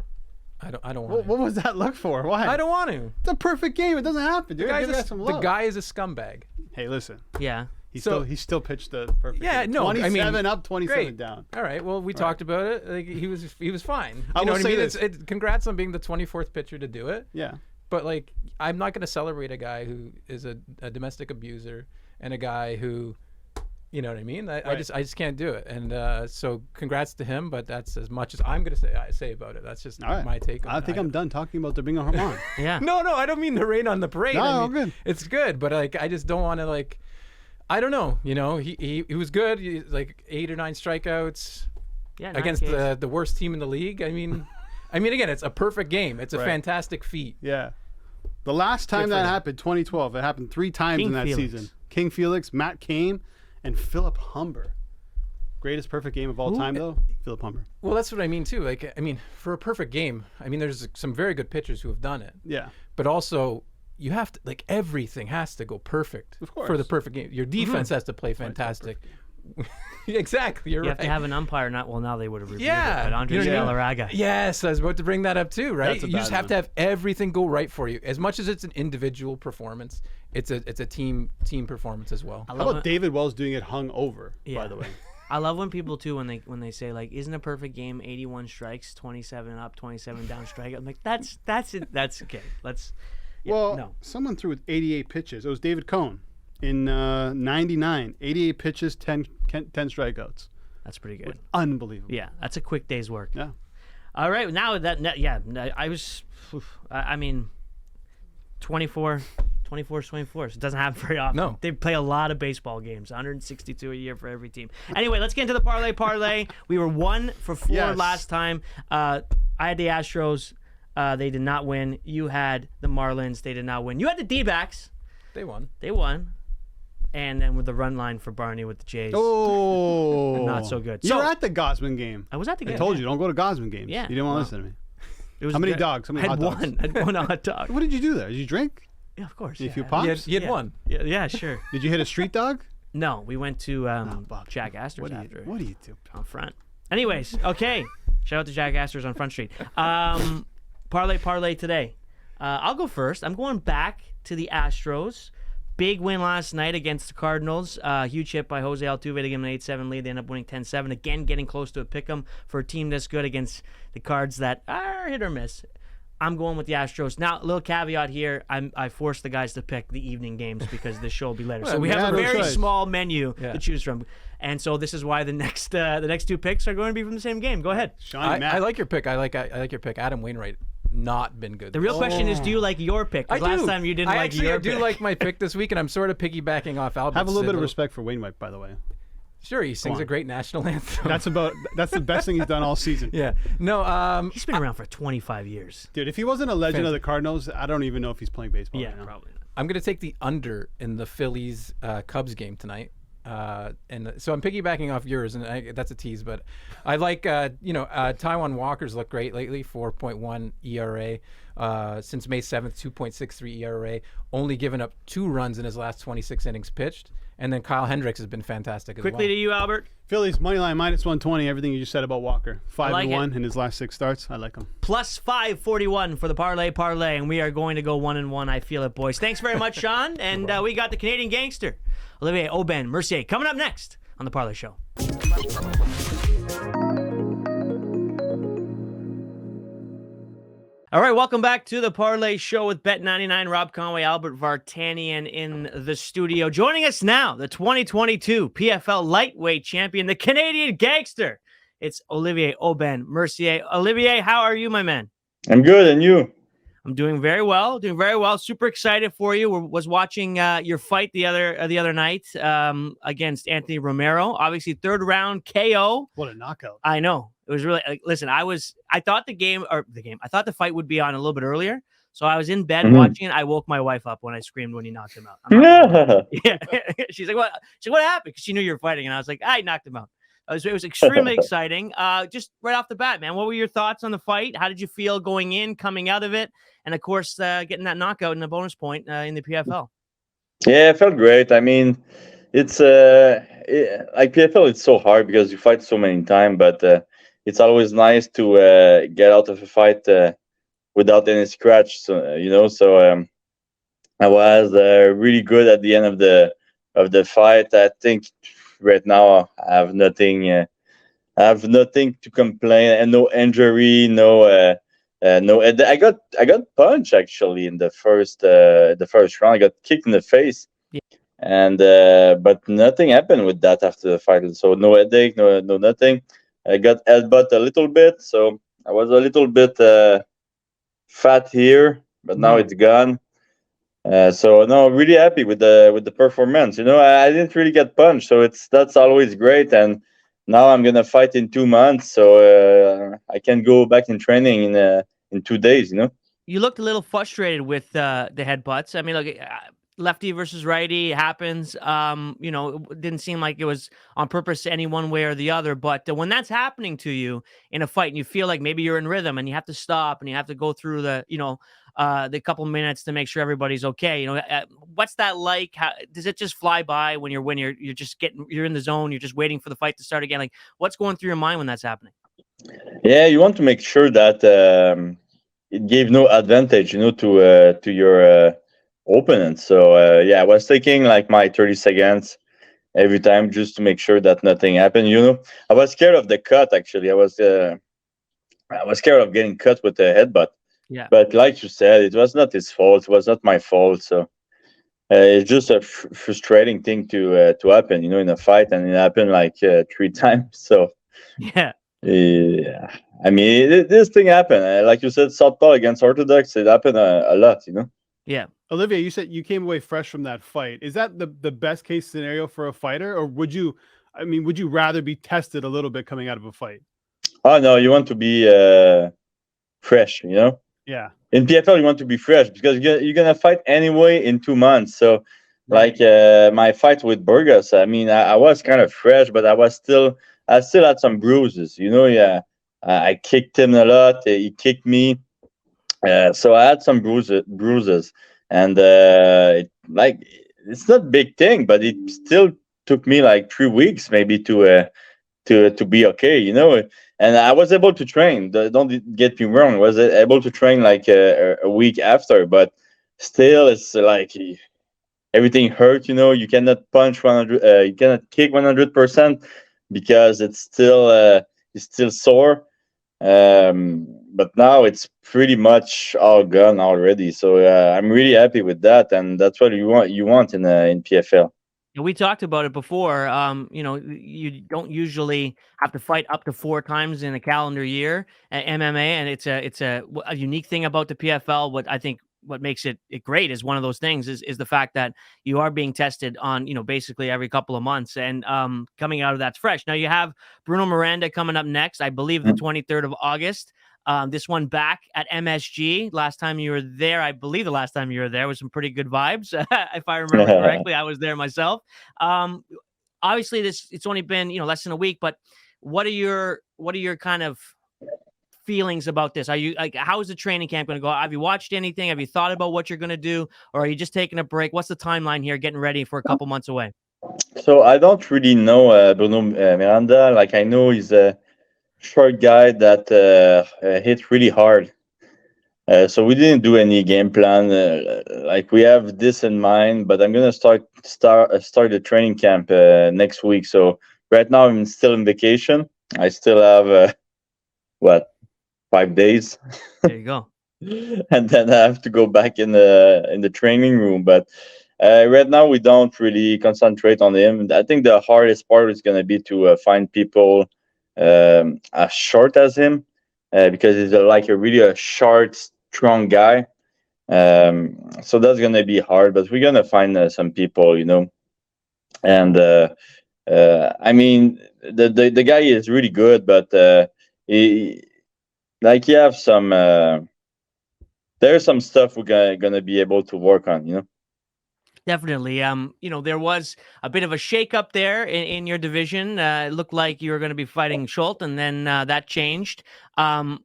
Speaker 3: I don't want to.
Speaker 2: What was that look for? Why?
Speaker 3: I don't want to.
Speaker 2: It's a perfect game. It doesn't happen, dude.
Speaker 3: The guy is a scumbag.
Speaker 2: Hey, listen.
Speaker 1: Yeah.
Speaker 2: He still pitched the perfect.
Speaker 3: Yeah,
Speaker 2: game.
Speaker 3: no,
Speaker 2: 27 up, 27
Speaker 3: great.
Speaker 2: down.
Speaker 3: All right, well, we talked about it. Like, he was fine.
Speaker 2: I will say this.
Speaker 3: Congrats on being the 24th pitcher to do it.
Speaker 2: Yeah.
Speaker 3: But like, I'm not going to celebrate a guy who is a domestic abuser and a guy who, you know what I mean? I just can't do it. And so congrats to him. But that's as much as I'm going to say about it. That's just my take on it.
Speaker 2: I think I'm done talking about Domingo Germán.
Speaker 1: Yeah.
Speaker 3: No, I don't mean to rain on the parade.
Speaker 2: No, good.
Speaker 3: It's good, but like, I just don't want to like. I don't know. You know, he was good. He, like 8 or 9 strikeouts against the worst team in the league. I mean, again, it's a perfect game. It's a fantastic feat.
Speaker 2: Yeah. The last time that happened, 2012, it happened 3 times in that season. King Felix, Matt Cain, and Philip Humber. Greatest perfect game of all time, though, Philip Humber.
Speaker 3: Well, that's what I mean, too. Like, I mean, for a perfect game, I mean, there's some very good pitchers who have done it.
Speaker 2: Yeah.
Speaker 3: But also, you have to, like, everything has to go perfect for the perfect game. Your defense has to play fantastic. Exactly, you're right.
Speaker 1: You have to have an umpire. Now they would have reviewed it.
Speaker 3: Yeah.
Speaker 1: But Andres Galarraga.
Speaker 3: Yes, I was about to bring that up too, right?
Speaker 2: That's a
Speaker 3: You just
Speaker 2: bad
Speaker 3: have to have everything go right for you. As much as it's an individual performance, it's a team performance as well.
Speaker 2: How about David Wells doing it hung over, by the way?
Speaker 1: I love when people too when they say like, isn't a perfect game 81 strikes, 27 up, 27 down strike. I'm like, that's it. That's okay. Let's. Yeah,
Speaker 2: well, someone threw with 88 pitches. It was David Cohn in 99. 88 pitches, 10 strikeouts.
Speaker 1: That's pretty good.
Speaker 2: Unbelievable.
Speaker 1: Yeah, that's a quick day's work.
Speaker 2: Yeah.
Speaker 1: All right, now I was, I mean, 24. 24 is 24, so it doesn't happen very often.
Speaker 3: No.
Speaker 1: They play a lot of baseball games, 162 a year for every team. Anyway, let's get into the parlay. We were 1 for 4 last time. I had the Astros. They did not win. You had the Marlins. They did not win. You had the D-backs.
Speaker 3: They won.
Speaker 1: And then with the run line for Barney with the Jays.
Speaker 2: Oh.
Speaker 1: Not so good.
Speaker 2: You were at the Gosman game.
Speaker 1: I was at the game.
Speaker 2: I told you, don't go to Gosman games.
Speaker 1: Yeah.
Speaker 2: You didn't want to listen to me. How many dogs? How many hot dogs?
Speaker 1: I had one hot dog.
Speaker 2: What did you do there? Did you drink?
Speaker 1: Yeah, of course.
Speaker 2: Did you feel pops?
Speaker 3: You had one.
Speaker 1: Yeah, sure.
Speaker 2: Did you hit a street dog?
Speaker 1: No, we went to Jack Astor's after.
Speaker 2: What do you do?
Speaker 1: On Front. Anyways, okay. Shout out to Jack Astor's on Front Street. Parlay today. I'll go first. I'm going back to the Astros. Big win last night against the Cardinals. Huge hit by Jose Altuve to give them an 8-7 lead. They end up winning 10-7. Again, getting close to a pick'em for a team that's good against the Cards that are hit or miss. I'm going with the Astros. Now, a little caveat here. I forced the guys to pick the evening games because this show will be later. So we have a very small menu to choose from. And so this is why the next 2 picks are going to be from the same game. Go ahead.
Speaker 3: I like your pick. I like your pick. Adam Wainwright, not been good.
Speaker 1: The real question is, do you like your pick? Because last time you didn't like your pick.
Speaker 3: I do like my pick this week, and I'm sort of piggybacking off Albert.
Speaker 2: Have a little bit of respect for Wainwright, by the way.
Speaker 3: Sure, he sings a great national anthem.
Speaker 2: That's the best thing he's done all season.
Speaker 3: Yeah. No,
Speaker 1: he's been around for 25 years.
Speaker 2: Dude, if he wasn't a legend of the Cardinals, I don't even know if he's playing baseball right now.
Speaker 1: Probably not.
Speaker 3: I'm going to take the under in the Phillies Cubs game tonight. And so I'm piggybacking off yours, and that's a tease, but I like, Taijuan Walker's looked great lately, 4.1 ERA. Since May 7th, 2.63 ERA, only given up 2 runs in his last 26 innings pitched. And then Kyle Hendricks has been fantastic as well.
Speaker 1: Quickly to you, Albert.
Speaker 2: Phillies moneyline -120. Everything you just said about Walker. 5-1 in his last 6 starts. I like him.
Speaker 1: Plus 541 for the parlay, and we are going to go 1-1. I feel it, boys. Thanks very much, Sean. And we got the Canadian gangster, Olivier Aubin-Mercier, coming up next on the Parleh Show. All right, welcome back to the Parleh Show with Bet99. Rob Conway, Albert Vartanian in the studio. Joining us now, the 2022 PFL lightweight champion, the Canadian gangster. It's Olivier Aubin-Mercier. Olivier, how are you, my man?
Speaker 4: I'm good, and you?
Speaker 1: I'm doing very well. Super excited for you. Was watching your fight the other night against Anthony Romero. Obviously, 3rd round KO.
Speaker 2: What a knockout!
Speaker 1: I know. It was really listen. I thought I thought the fight would be on a little bit earlier, so I was in bed watching it. I woke my wife up when I screamed when he knocked him out. Yeah, she's like, "What?" She's like, "What happened?" Because she knew you were fighting, and I was like, "I knocked him out." It was extremely exciting. Just right off the bat, man, what were your thoughts on the fight? How did you feel going in, coming out of it, and of course getting that knockout and a bonus point in the PFL?
Speaker 4: Yeah, it felt great. I mean, it's like PFL. It's so hard because you fight so many times, but it's always nice to get out of a fight without any scratch. So I was really good at the end of the fight. I think right now I have nothing. I have nothing to complain, and no injury, no. No, I got punched actually in the first round. I got kicked in the face, and but nothing happened with that after the fight. So no headache, no nothing. I got headbutt a little bit, so I was a little bit fat here, but now it's gone. So no, really happy with the performance. I didn't really get punched, so that's always great. And now I'm gonna fight in 2 months, so I can go back in training in 2 days.
Speaker 1: You looked a little frustrated with the headbutts. I mean, look, lefty versus righty happens. It didn't seem like it was on purpose any one way or the other. But when that's happening to you in a fight, and you feel like maybe you're in rhythm, and you have to stop, and you have to go through the couple minutes to make sure everybody's okay. What's that like? How does it just fly by when you're just you're in the zone, you're just waiting for the fight to start again? Like, what's going through your mind when that's happening?
Speaker 4: Yeah, you want to make sure that it gave no advantage, to your opponent. So I was taking like my 30 seconds every time just to make sure that nothing happened. I was scared of the cut. Actually, I was scared of getting cut with the headbutt.
Speaker 1: Yeah.
Speaker 4: But like you said, it was not his fault. It was not my fault. So it's just a frustrating thing to happen, in a fight, and it happened like 3 times. So
Speaker 1: yeah.
Speaker 4: Yeah, I mean, this thing happened. Like you said, Southpaw against Orthodox, it happened a lot,
Speaker 1: Yeah.
Speaker 2: Olivier, you said you came away fresh from that fight. Is that the best case scenario for a fighter, or would you rather be tested a little bit coming out of a fight?
Speaker 4: Oh no, you want to be fresh,
Speaker 2: Yeah.
Speaker 4: In PFL, you want to be fresh because you're gonna fight anyway in 2 months. So,
Speaker 1: Right.
Speaker 4: like my fight with Burgos, I mean, I was kind of fresh, but I still had some bruises, Yeah, I kicked him a lot. He kicked me, so I had some bruises, and it's not a big thing, but it still took me like 3 weeks maybe to be okay. And I was able to train. Don't get me wrong. I was able to train like a week after, but still, it's like everything hurt. You cannot punch 100. You cannot kick 100% because it's still sore. But now it's pretty much all gone already. So I'm really happy with that, and that's what you want in PFL.
Speaker 1: We talked about it before. You don't usually have to fight up to 4 times in a calendar year at MMA, and it's a unique thing about the PFL. What makes it great is one of those things is the fact that you are being tested on, basically every couple of months, and coming out of that's fresh. Now you have Bruno Miranda coming up next, I believe the 23rd of August. This one back at MSG. Last time you were there, I believe the last time you were there was some pretty good vibes. If I remember correctly, I was there myself. Obviously it's only been, less than a week, but what are your kind of feelings about this? Are you like, how is the training camp going to go? Have you watched anything? Have you thought about what you're going to do, or are you just taking a break? What's the timeline here, getting ready for a couple months away?
Speaker 4: So I don't really know Bruno Miranda. Like, I know he's a short guy that hit really hard. So we didn't do any game plan. Like, we have this in mind, but I'm gonna start the training camp next week. So right now I'm still on vacation. I still have 5 days.
Speaker 1: There you go.
Speaker 4: And then I have to go back in the training room. But right now we don't really concentrate on him. I think the hardest part is gonna be to find people as short as him, because he's like a short, strong guy. So that's gonna be hard, but we're gonna find some people, And I mean, the guy is really good, but he have some. There's some stuff we're gonna be able to work on,
Speaker 1: Definitely. There was a bit of a shake-up there in your division. It looked like you were going to be fighting Schulte, and then that changed. Do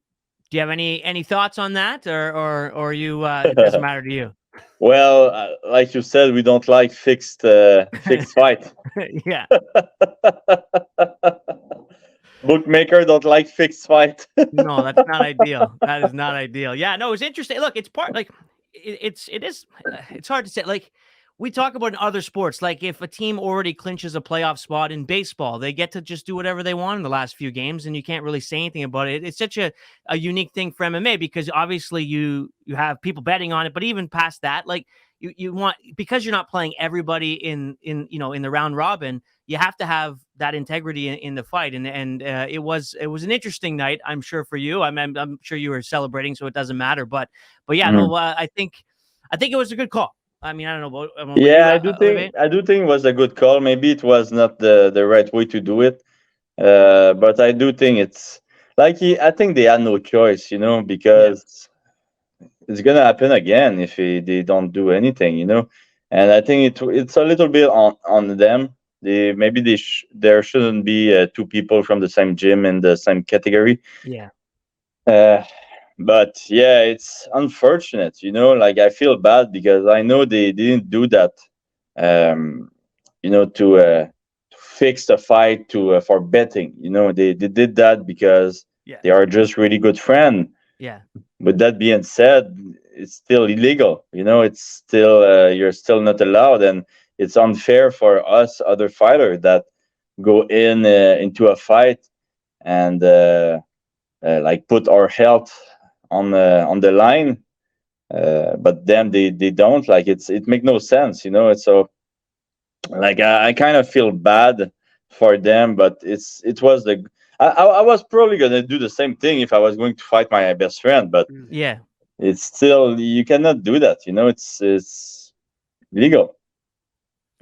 Speaker 1: you have any thoughts on that, or you it doesn't matter to you?
Speaker 4: Well, like you said, we don't like fixed fight.
Speaker 1: Yeah.
Speaker 4: Bookmaker don't like fixed fight.
Speaker 1: No, that's not ideal. That is not ideal. Yeah, no, it's interesting. Look, it's part like it's hard to say. Like we talk about in other sports, like if a team already clinches a playoff spot in baseball, they get to just do whatever they want in the last few games, and you can't really say anything about it. It's such a unique thing for MMA because obviously you have people betting on it, but even past that, like you want, because you're not playing everybody in the round robin, you have to have that integrity in the fight, and it was an interesting night, I'm sure, for you. I'm sure you were celebrating, so it doesn't matter. But yeah, no, I think it was a good call. I mean, I don't know about
Speaker 4: yeah,
Speaker 1: you,
Speaker 4: I do think it was a good call. Maybe it was not the right way to do it, but I do think it's like I think they had no choice, because it's gonna happen again if they don't do anything, And I think it's a little bit on them. Maybe there shouldn't be two people from the same gym in the same category.
Speaker 1: Yeah.
Speaker 4: But yeah, it's unfortunate, Like I feel bad because I know they didn't do that, to fix the fight for betting. They did that because they are just really good friends.
Speaker 1: Yeah.
Speaker 4: With that being said, it's still illegal. It's still you're still not allowed, and it's unfair for us other fighters that go into a fight and like put our health on the line, but then they don't. Like it make no sense. It's so like I kind of feel bad for them, but it was the. I was probably gonna do the same thing if I was going to fight my best friend, but
Speaker 1: yeah,
Speaker 4: it's still, you cannot do that. It's legal.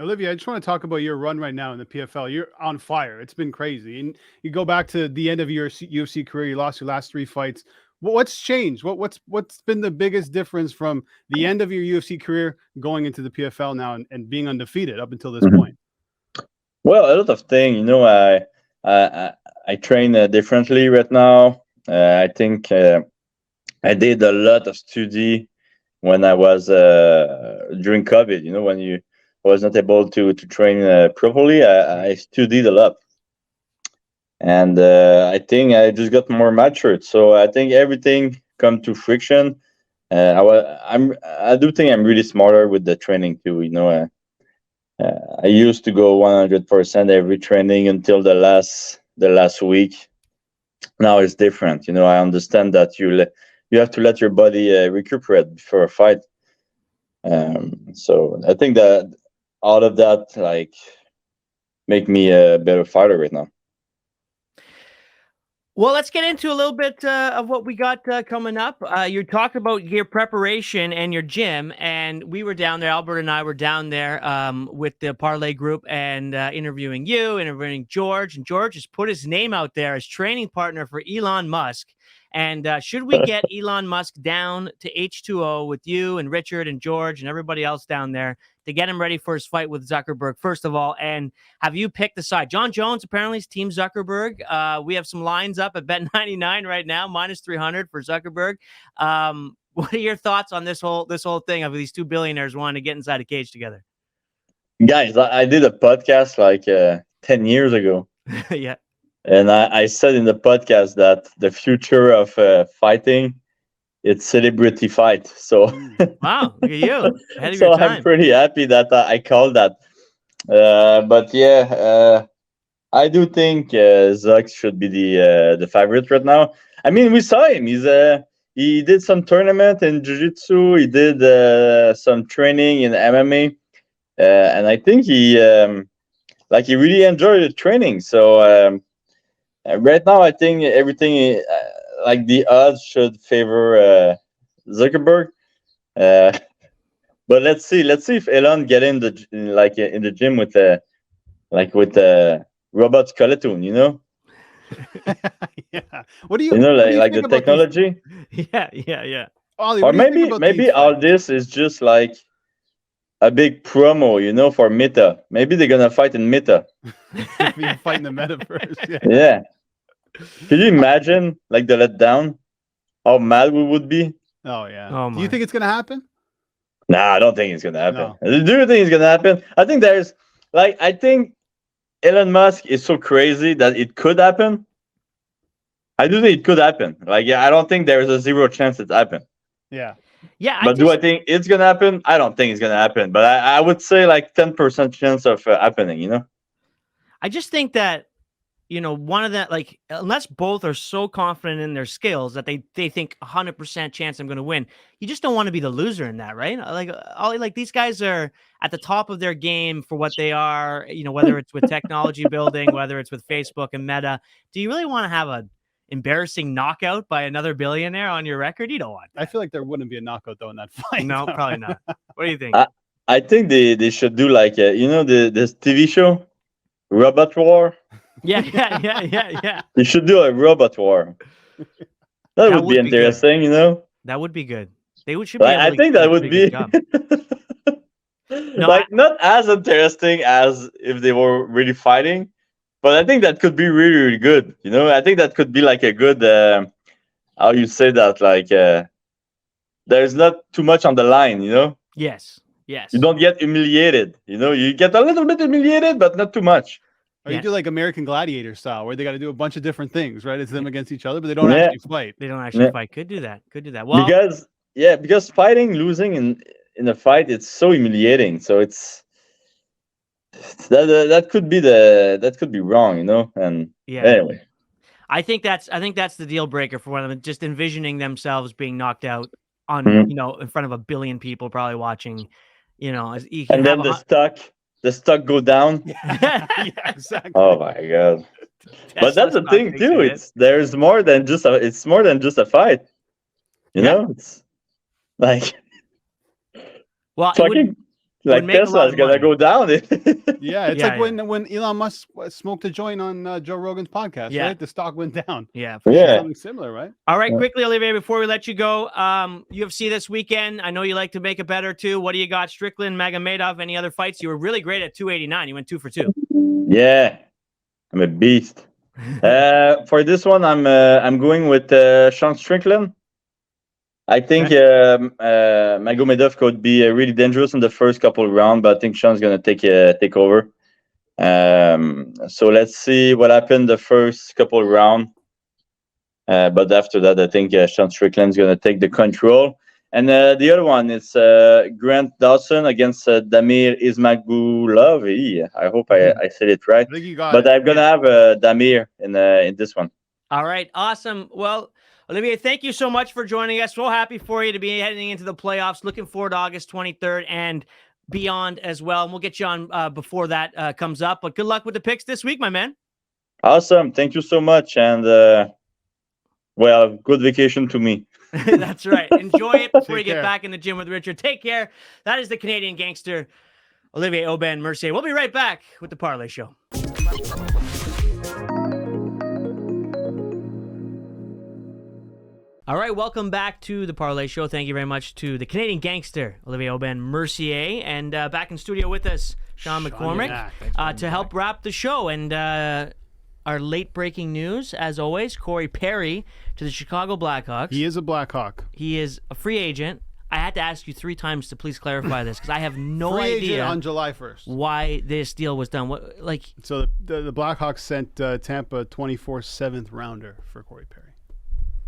Speaker 2: Olivier, I just want to talk about your run right now in the PFL. You're on fire. It's been crazy. And you go back to the end of your UFC career. You lost your last 3 fights. What's changed? What's been the biggest difference from the end of your UFC career going into the PFL now and being undefeated up until this point?
Speaker 4: Well, a lot of things. I train differently right now. I think I did a lot of study when I was during COVID. When you was not able to train properly, I studied a lot, and I think I just got more matured. So I think everything come to friction. I do think I'm really smarter with the training too. I used to go 100% every training until the last week. Now it's different. I understand that you have to let your body recuperate before a fight. So I think that all of that like make me a better fighter right now.
Speaker 1: Well, let's get into a little bit of what we got coming up. You talked about your preparation and your gym, and we were down there. Albert and I were down there with the Parleh group and interviewing George. And George has put his name out there as training partner for Elon Musk. And should we get Elon Musk down to H2O with you and Richard and George and everybody else down there to get him ready for his fight with Zuckerberg, first of all? And have you picked the side? John Jones apparently is Team Zuckerberg. We have some lines up at Bet99 right now, -300 for Zuckerberg. What are your thoughts on this whole thing of these two billionaires wanting to get inside a cage together?
Speaker 4: Guys, I did a podcast like 10 years ago.
Speaker 1: Yeah.
Speaker 4: And I said in the podcast that the future of fighting, it's celebrity fight. So
Speaker 1: wow, look at you. Ahead of
Speaker 4: so
Speaker 1: your time.
Speaker 4: I'm pretty happy that I called that. But yeah, I do think Zuck should be the favorite right now. I mean, we saw him. He did some tournament in jiu-jitsu. He did some training in MMA, and I think he really enjoyed the training. So. Right now, I think everything like the odds should favor Zuckerberg, but let's see if Elon get in the gym with robot skeleton,
Speaker 2: Yeah. What do you
Speaker 4: like the technology?
Speaker 1: Yeah.
Speaker 2: Ollie,
Speaker 4: or maybe all this is just like a big promo, for Meta. Maybe they're gonna fight in Meta.
Speaker 2: Fight in the metaverse. Yeah.
Speaker 4: Yeah. Can you imagine like the letdown? How mad we would be?
Speaker 2: Oh yeah. Oh, do you think it's gonna happen?
Speaker 4: Nah, I don't think it's gonna happen. No. Do you think it's gonna happen? I think I think Elon Musk is so crazy that it could happen. I do think it could happen. Like, I don't think there's a 0 chance it happen.
Speaker 2: Yeah.
Speaker 1: Yeah.
Speaker 4: But do I think it's gonna happen? I don't think it's gonna happen. But I would say like 10% chance of happening.
Speaker 1: I just think that one of that, like, unless both are so confident in their skills that they think 100% chance I'm going to win, you just don't want to be the loser in that, right? Like these guys are at the top of their game for what they are, whether it's with technology building, whether it's with Facebook and Meta. Do you really want to have a embarrassing knockout by another billionaire on your record? You don't want that.
Speaker 2: I feel like there wouldn't be a knockout though in that fight.
Speaker 1: No, probably not. What do you think?
Speaker 4: I think they should do like this TV show, Robot War.
Speaker 1: Yeah.
Speaker 4: You should do a robot war. That would be interesting,
Speaker 1: That would be good. They should
Speaker 4: be. I think that would be not as interesting as if they were really fighting, but I think that could be really, really good. I think that could be like a good. How you say that? Like, there's not too much on the line.
Speaker 1: Yes.
Speaker 4: You don't get humiliated. You get a little bit humiliated, but not too much.
Speaker 2: Or you do like American Gladiator style, where they got to do a bunch of different things, right? It's them against each other, but they don't actually fight.
Speaker 1: They don't actually fight. Could do that. Well,
Speaker 4: because losing in a fight, it's so humiliating. So it's that could be wrong, And anyway,
Speaker 1: I think that's the deal breaker for one of them. Just envisioning themselves being knocked out on in front of a billion people probably watching,
Speaker 4: and then the stock go down.
Speaker 1: Yeah, exactly.
Speaker 4: Oh my god! But that's the thing too. There's more than just a fight. It's like fucking Tesla's gonna go down.
Speaker 2: Yeah, it's like when Elon Musk smoked a joint on Joe Rogan's podcast, right? The stock went down.
Speaker 1: Yeah,
Speaker 2: something similar, right?
Speaker 1: All right, quickly, Olivier, before we let you go, UFC this weekend. I know you like to make it better too. What do you got? Strickland, Magomedov, any other fights? You were really great at 289. You went 2 for 2.
Speaker 4: Yeah, I'm a beast. For this one, I'm going with Shawn Strickland. I think Magomedov could be really dangerous in the first couple of rounds, but I think Shawn's going to take over. So let's see what happened the first couple of rounds. But after that, I think Shawn Strickland's going to take the control. And the other one is Grant Dawson against Damir Ismagulov. I hope I said it right.
Speaker 2: I think you got
Speaker 4: but I'm going to have Damir in this one.
Speaker 1: All right, awesome. Well, Olivier, thank you so much for joining us. So happy for you to be heading into the playoffs. Looking forward to August 23rd and beyond as well. And we'll get you on before that comes up. But good luck with the picks this week, my man.
Speaker 4: Awesome. Thank you so much. And, good vacation to me.
Speaker 1: That's right. Enjoy it before you get back in the gym with Richard. Take care. That is the Canadian gangster, Olivier Aubin-Mercier. We'll be right back with the Parleh Show. All right, welcome back to the Parleh Show. Thank you very much to the Canadian gangster, Olivier Aubin-Mercier. And back in studio with us, Shawn McCormick, to help wrap the show. And our late-breaking news, as always, Corey Perry to the Chicago Blackhawks.
Speaker 2: He is a Blackhawk.
Speaker 1: He is a free agent. I had to ask you 3 times to please clarify this because I have no
Speaker 2: free
Speaker 1: idea
Speaker 2: agent on July 1st.
Speaker 1: Why this deal was done.
Speaker 2: So the Blackhawks sent Tampa a 24th 7th rounder for Corey Perry.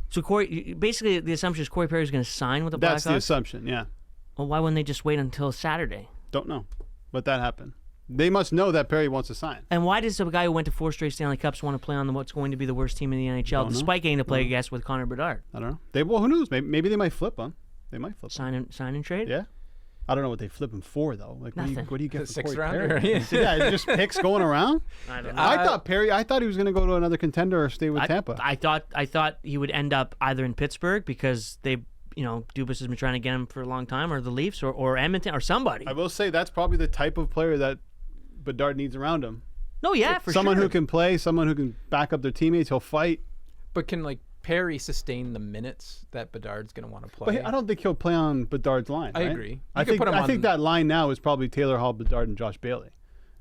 Speaker 1: So Corey, basically the assumption is Corey Perry is going to sign with the Blackhawks?
Speaker 2: That's the assumption, yeah.
Speaker 1: Well, why wouldn't they just wait until Saturday?
Speaker 2: Don't know, but that happened. They must know that Perry wants to sign.
Speaker 1: And why does a guy who went to 4 straight Stanley Cups want to play on what's going to be the worst team in the NHL, despite getting to play, I guess, with Connor Bedard?
Speaker 2: I don't know. Who knows? Maybe they might flip him. They might flip him.
Speaker 1: Sign and trade?
Speaker 2: Yeah. I don't know what they flip him for, though. Like,
Speaker 1: nothing.
Speaker 2: What do you get
Speaker 3: for
Speaker 2: Corey
Speaker 3: 6th rounder?
Speaker 2: Perry? Yeah, just picks going around.
Speaker 1: I don't know.
Speaker 2: I thought he was going to go to another contender or stay with Tampa.
Speaker 1: I thought he would end up either in Pittsburgh because they, Dubas has been trying to get him for a long time, or the Leafs, or Edmonton, or somebody.
Speaker 2: I will say that's probably the type of player that Bedard needs around him.
Speaker 1: No, yeah, for
Speaker 2: someone
Speaker 1: sure.
Speaker 2: who can play, someone who can back up their teammates. He'll fight.
Speaker 3: But can Perry sustain the minutes that Bedard's going to want to play?
Speaker 2: But I don't think he'll play on Bedard's line.
Speaker 3: I
Speaker 2: right?
Speaker 3: agree.
Speaker 2: I think that line now is probably Taylor Hall, Bedard, and Josh Bailey.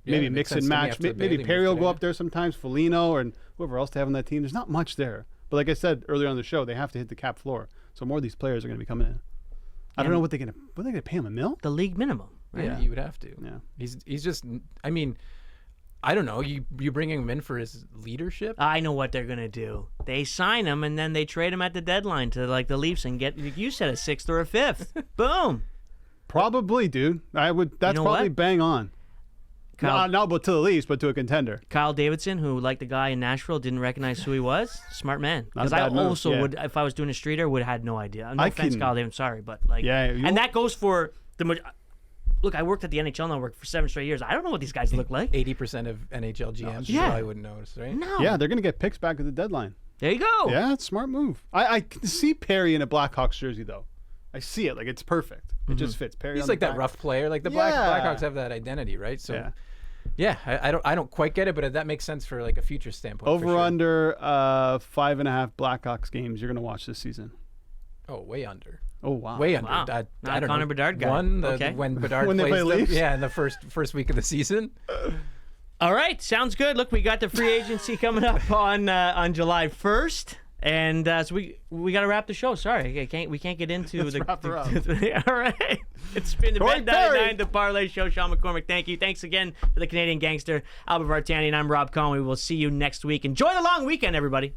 Speaker 2: Maybe mix and match. Maybe Perry will go up there sometimes. Foligno or whoever else they have on that team. There's not much there. But like I said earlier on the show, they have to hit the cap floor. So more of these players are going to be coming in. I don't know what they're going to pay him, $1 million?
Speaker 1: The league minimum. Right?
Speaker 3: Yeah, you would have to.
Speaker 2: Yeah.
Speaker 3: He's just. I mean, I don't know. You bringing him in for his leadership?
Speaker 1: I know what they're gonna do. They sign him and then they trade him at the deadline to like the Leafs and get, you said, a 6th or a 5th. Boom.
Speaker 2: Probably, dude. That's probably bang on. Not to the Leafs, but to a contender.
Speaker 1: Kyle Davidson, who, like the guy in Nashville, didn't recognize who he was. Smart man. Because I also would, if I was doing a streeter, would have had no idea. No offense, Kyle Davidson. Sorry, but like, and that goes for the. Look, I worked at the NHL Network for 7 straight years. I don't know what these guys look like.
Speaker 3: 80% of NHL GMs probably wouldn't notice, right?
Speaker 1: No.
Speaker 2: Yeah, they're going to get picks back at the deadline.
Speaker 1: There you go.
Speaker 2: Yeah, it's a smart move. I can see Perry in a Blackhawks jersey, though. I see it. Like, it's perfect. It just fits. Perry.
Speaker 3: He's like that rough player. Like the Blackhawks have that identity, right? So, I don't quite get it, but that makes sense for like a future standpoint.
Speaker 2: Over under 5.5 Blackhawks games you're going to watch this season.
Speaker 3: Oh, way under.
Speaker 2: Oh, wow.
Speaker 3: Way under.
Speaker 1: Wow.
Speaker 3: I don't
Speaker 1: Connor
Speaker 3: know.
Speaker 1: Bedard guy.
Speaker 3: When Bedard
Speaker 2: when they play
Speaker 3: plays
Speaker 2: Leafs?
Speaker 3: in the first week of the season.
Speaker 1: All right, sounds good. Look, we got the free agency coming up on July 1st. And so we got to wrap the show. Sorry, we can't get into
Speaker 2: Let's wrap her up.
Speaker 1: All right, it's been the Bet Down at 9, the Parleh Show. Shawn McCormick, thank you. Thanks again to the Canadian gangster Albert Vartanian. I'm Rob Conway. We'll see you next week. Enjoy the long weekend, everybody.